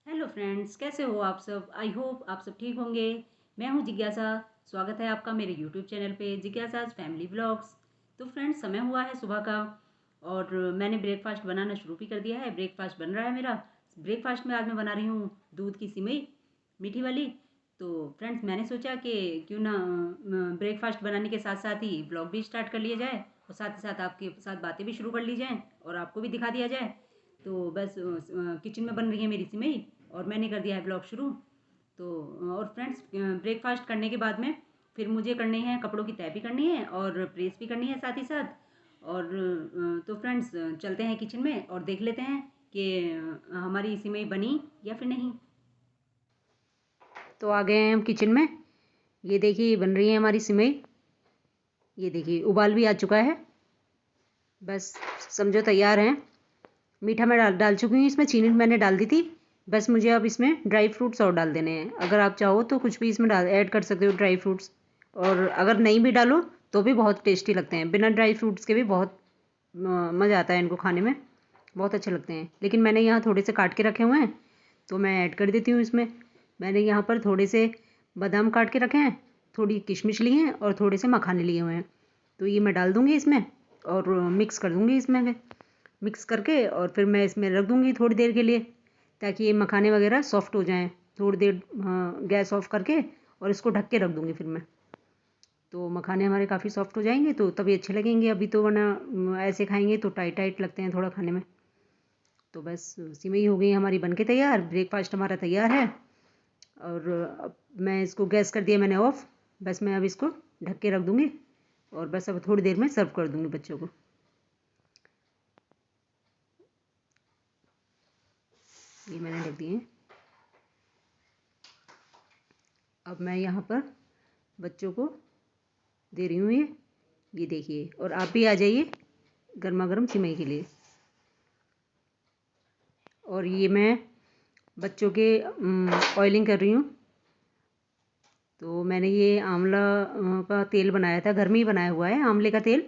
Hello friends, कैसे हो आप सब। आई होप आप सब ठीक होंगे। मैं हूं जिज्ञासा। स्वागत है आपका मेरे यूट्यूब चैनल पे जिज्ञासाज फैमिली व्लॉग्स। तो फ्रेंड्स, समय हुआ है सुबह का और मैंने ब्रेकफास्ट बनाना शुरू भी कर दिया है। ब्रेकफास्ट बन रहा है मेरा। ब्रेकफास्ट में आज मैं बना रही हूँ दूध की सिमई, मीठी वाली। तो फ्रेंड्स, मैंने सोचा कि क्यों ना ब्रेकफास्ट बनाने के साथ साथ ही ब्लॉग भी स्टार्ट कर लिया जाए और साथ ही साथ आपके साथ बातें भी शुरू कर ली जाएँ और आपको भी दिखा दिया जाए। तो बस किचन में बन रही है मेरी सिमई और मैंने कर दिया है ब्लॉग शुरू। तो और फ्रेंड्स, ब्रेकफास्ट करने के बाद में फिर मुझे करनी है, कपड़ों की तय भी करनी है और प्रेस भी करनी है साथ ही साथ। और तो फ्रेंड्स, चलते हैं किचन में और देख लेते हैं कि हमारी सिमई बनी या फिर नहीं। तो आ गए हैं हम किचन में। ये देखिए, ये बन रही है हमारी सिमई। ये देखिए, उबाल भी आ चुका है। बस समझो तैयार है। मीठा मैं डाल डाल चुकी हूँ इसमें, चीनी मैंने डाल दी थी। बस मुझे अब इसमें ड्राई फ्रूट्स और डाल देने हैं। अगर आप चाहो तो कुछ भी इसमें डाल ऐड कर सकते हो ड्राई फ्रूट्स। और अगर नहीं भी डालो तो भी बहुत टेस्टी लगते हैं। बिना ड्राई फ्रूट्स के भी बहुत मज़ा आता है इनको खाने में। बहुत अच्छे लगते हैं। लेकिन मैंने यहाँ थोड़े से काट के रखे हुए हैं तो मैं ऐड कर देती हूँ इसमें। मैंने यहाँ पर थोड़े से बादाम काट के रखे हैं, थोड़ी किशमिश ली हैं और थोड़े से मखाने लिए हुए हैं। तो ये मैं डाल दूँगी इसमें और मिक्स कर दूँगी इसमें। मिक्स करके और फिर मैं इसमें रख दूँगी थोड़ी देर के लिए, ताकि ये मखाने वगैरह सॉफ्ट हो जाएं। थोड़ी देर गैस ऑफ करके और इसको ढक के रख दूँगी फिर मैं। तो मखाने हमारे काफ़ी सॉफ्ट हो जाएंगे तो तभी अच्छे लगेंगे। अभी तो वरना ऐसे खाएंगे तो टाइट टाइट लगते हैं थोड़ा खाने में। तो बस सिमई हो गई हमारी बनके तैयार। ब्रेकफास्ट हमारा तैयार है। और अब मैं इसको गैस कर दिया मैंने ऑफ। बस मैं अब इसको ढक के रख दूँगी और बस अब थोड़ी देर में सर्व कर दूँगी बच्चों को। ये मैंने ढक दिए। अब मैं यहाँ पर बच्चों को दे रही हूँ ये देखिए। और आप भी आ जाइए गर्मा गर्म सिमई के लिए। और ये मैं बच्चों के ऑयलिंग कर रही हूँ। तो मैंने ये आंवला का तेल बनाया था, घर में ही बनाया हुआ है। आंवले का तेल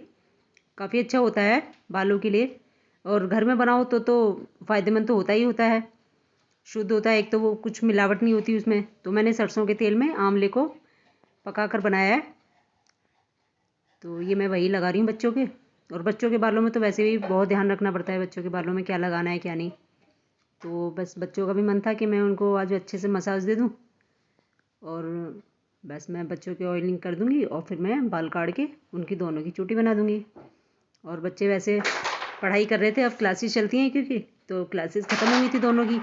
काफ़ी अच्छा होता है बालों के लिए। और घर में बनाओ तो फ़ायदेमंद तो होता ही होता है, शुद्ध होता है। एक तो वो कुछ मिलावट नहीं होती उसमें। तो मैंने सरसों के तेल में आंवले को पका कर बनाया है। तो ये मैं वही लगा रही हूँ बच्चों के। और बच्चों के बालों में तो वैसे भी बहुत ध्यान रखना पड़ता है, बच्चों के बालों में क्या लगाना है क्या नहीं। तो बस बच्चों का भी मन था कि मैं उनको आज अच्छे से मसाज दे दूँ। और बस मैं बच्चों की ऑयलिंग कर दूँगी और फिर मैं बाल काट के उनकी दोनों की चोटी बना दूँगी। और बच्चे वैसे पढ़ाई कर रहे थे, अब क्लासेस चलती हैं क्योंकि तो क्लासेस ख़त्म हो गई थी दोनों की।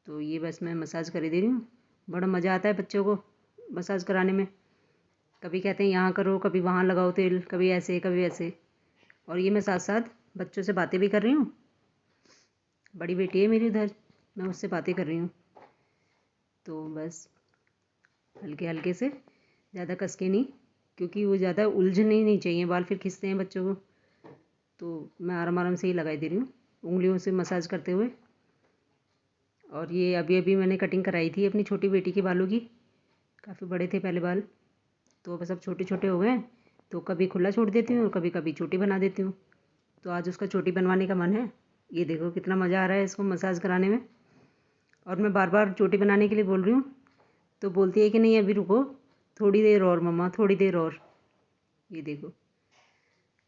तो ये बस मैं मसाज कर दे रही हूँ। बड़ा मज़ा आता है बच्चों को मसाज कराने में। कभी कहते हैं यहाँ करो, कभी वहाँ लगाओ तेल, कभी ऐसे कभी ऐसे। और ये मैं साथ साथ बच्चों से बातें भी कर रही हूँ। बड़ी बेटी है मेरी उधर, मैं उससे बातें कर रही हूँ। तो बस हल्के हल्के से, ज़्यादा कस के नहीं, क्योंकि वो ज़्यादा उलझने नहीं चाहिए बाल, फिर खिंचते हैं बच्चों को। तो मैं आराम आराम से ही लगाई दे रही हूँ, उंगलियों से मसाज करते हुए। और ये अभी अभी मैंने कटिंग कराई थी अपनी छोटी बेटी के बालों की। काफ़ी बड़े थे पहले बाल, तो अब सब छोटे छोटे हो गए हैं। तो कभी खुला छोड़ देती हूँ और कभी कभी चोटी बना देती हूँ। तो आज उसका चोटी बनवाने का मन है। ये देखो कितना मज़ा आ रहा है इसको मसाज कराने में। और मैं बार बार चोटी बनाने के लिए बोल रही हूँ तो बोलती है कि नहीं अभी रुको, थोड़ी देर और मम्मा, थोड़ी देर और। ये देखो।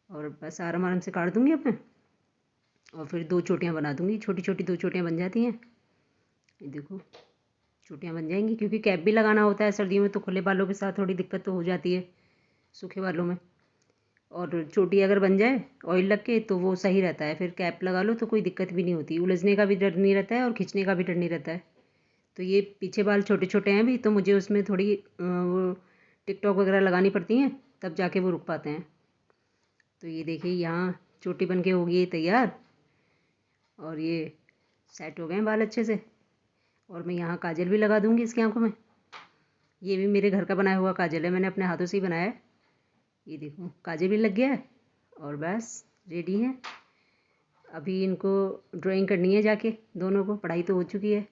और बस आराम आराम से काट दूँगी अब मैं। और फिर 2 चोटियाँ बना दूँगी, छोटी छोटी 2 चोटियाँ बन जाती हैं। ये देखो, चोटियाँ बन जाएंगी। क्योंकि कैप भी लगाना होता है सर्दियों में, तो खुले बालों के साथ थोड़ी दिक्कत तो हो जाती है सूखे बालों में। और चोटी अगर बन जाए ऑयल लग के तो वो सही रहता है। फिर कैप लगा लो तो कोई दिक्कत भी नहीं होती, उलझने का भी डर नहीं रहता है और खींचने का भी डर नहीं रहता है। तो ये पीछे बाल छोटे छोटे हैं भी, तो मुझे उसमें थोड़ी वो टिकटॉक वगैरह लगानी पड़ती हैं, तब जाके वो रुक पाते हैं। तो ये देखिए, यहाँ चोटी बन के हो गई है तैयार। और ये सेट हो गए हैं बाल अच्छे से। और मैं यहाँ काजल भी लगा दूँगी इसकी आंखों में। ये भी मेरे घर का बनाया हुआ काजल है, मैंने अपने हाथों से ही बनाया है। ये देखो, काजल भी लग गया है। और बस रेडी है। अभी इनको ड्राइंग करनी है जाके, दोनों को। पढ़ाई तो हो चुकी है,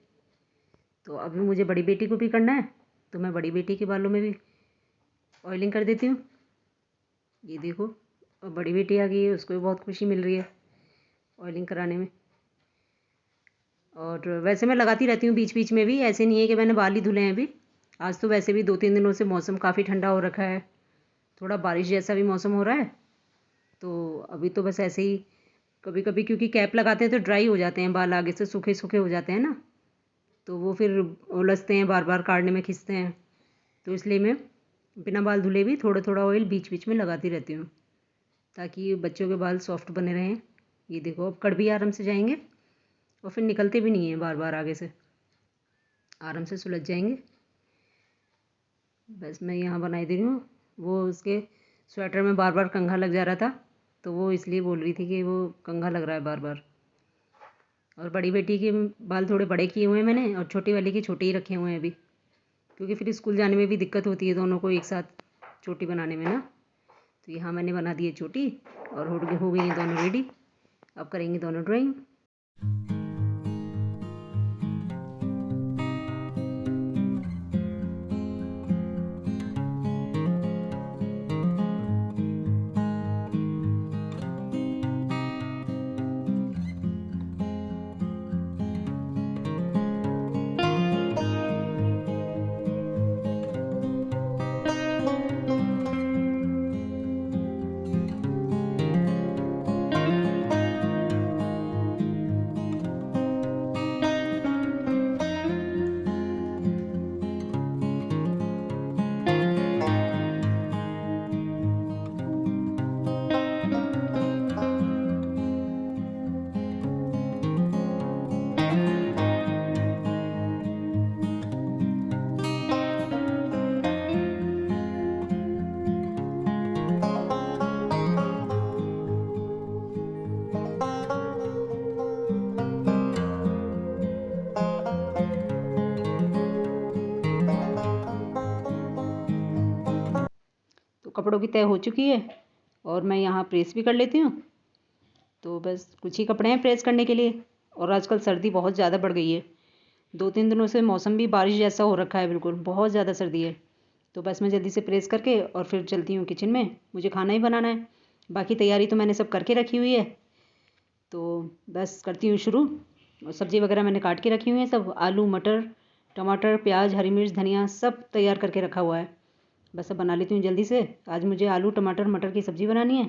तो अभी मुझे बड़ी बेटी को भी करना है। तो मैं बड़ी बेटी के बालों में भी ऑयलिंग कर देती हूँ। ये देखो, और बड़ी बेटी आ गई है, उसको भी बहुत खुशी मिल रही है ऑयलिंग कराने में। और वैसे मैं लगाती रहती हूँ बीच बीच में भी, ऐसे नहीं है कि मैंने बाल ही धुले हैं अभी। आज तो वैसे भी 2-3 दिनों से मौसम काफ़ी ठंडा हो रखा है, थोड़ा बारिश जैसा भी मौसम हो रहा है। तो अभी तो बस ऐसे ही कभी कभी, क्योंकि कैप लगाते हैं तो ड्राई हो जाते हैं बाल, आगे से सूखे सूखे हो जाते हैं ना, तो वो फिर उलझते हैं, बार बार काटने में खिंचते हैं। तो इसलिए मैं बिना बाल धुले भी थोड़ा थोड़ा ऑयल बीच बीच में लगाती रहती हूँ, ताकि बच्चों के बाल सॉफ्ट बने रहें। ये देखो अब कट भी आराम से जाएंगे और फिर निकलते भी नहीं हैं बार बार, आगे से आराम से सुलझ जाएंगे। बस मैं यहाँ बनाई दे रही हूँ। वो उसके स्वेटर में बार बार कंघा लग जा रहा था, तो वो इसलिए बोल रही थी कि वो कंघा लग रहा है बार बार। और बड़ी बेटी के बाल थोड़े बड़े किए हुए हैं मैंने, और छोटी वाली के छोटे ही रखे हुए हैं अभी, क्योंकि फिर स्कूल जाने में भी दिक्कत होती है दोनों को एक साथ चोटी बनाने में ना। तो यहाँ मैंने बना दी है चोटी, और हो गई हैं दोनों रेडी। अब करेंगे दोनों ड्राइंग। तो कपड़ों की तय हो चुकी है, और मैं यहाँ प्रेस भी कर लेती हूँ। तो बस कुछ ही कपड़े हैं प्रेस करने के लिए, और आजकल सर्दी बहुत ज़्यादा बढ़ गई है। 2-3 दिनों से मौसम भी बारिश जैसा हो रखा है, बिल्कुल बहुत ज़्यादा सर्दी है। तो बस मैं जल्दी से प्रेस करके और फिर चलती हूँ किचन में, मुझे खाना ही बनाना है। बाकी तैयारी तो मैंने सब करके रखी हुई है, तो बस करती हूँ शुरू। और सब्ज़ी वगैरह मैंने काट के रखी हुई है, सब आलू मटर टमाटर प्याज हरी मिर्च धनिया सब तैयार करके रखा हुआ है। बस अब बना लेती हूँ जल्दी से। आज मुझे आलू टमाटर मटर की सब्ज़ी बनानी है,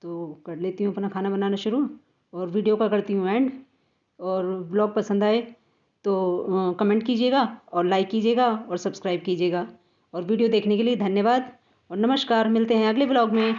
तो कर लेती हूँ अपना खाना बनाना शुरू, और वीडियो का करती हूँ एंड। और ब्लॉग पसंद आए तो कमेंट कीजिएगा और लाइक कीजिएगा और सब्सक्राइब कीजिएगा। और वीडियो देखने के लिए धन्यवाद और नमस्कार। मिलते हैं अगले ब्लॉग में।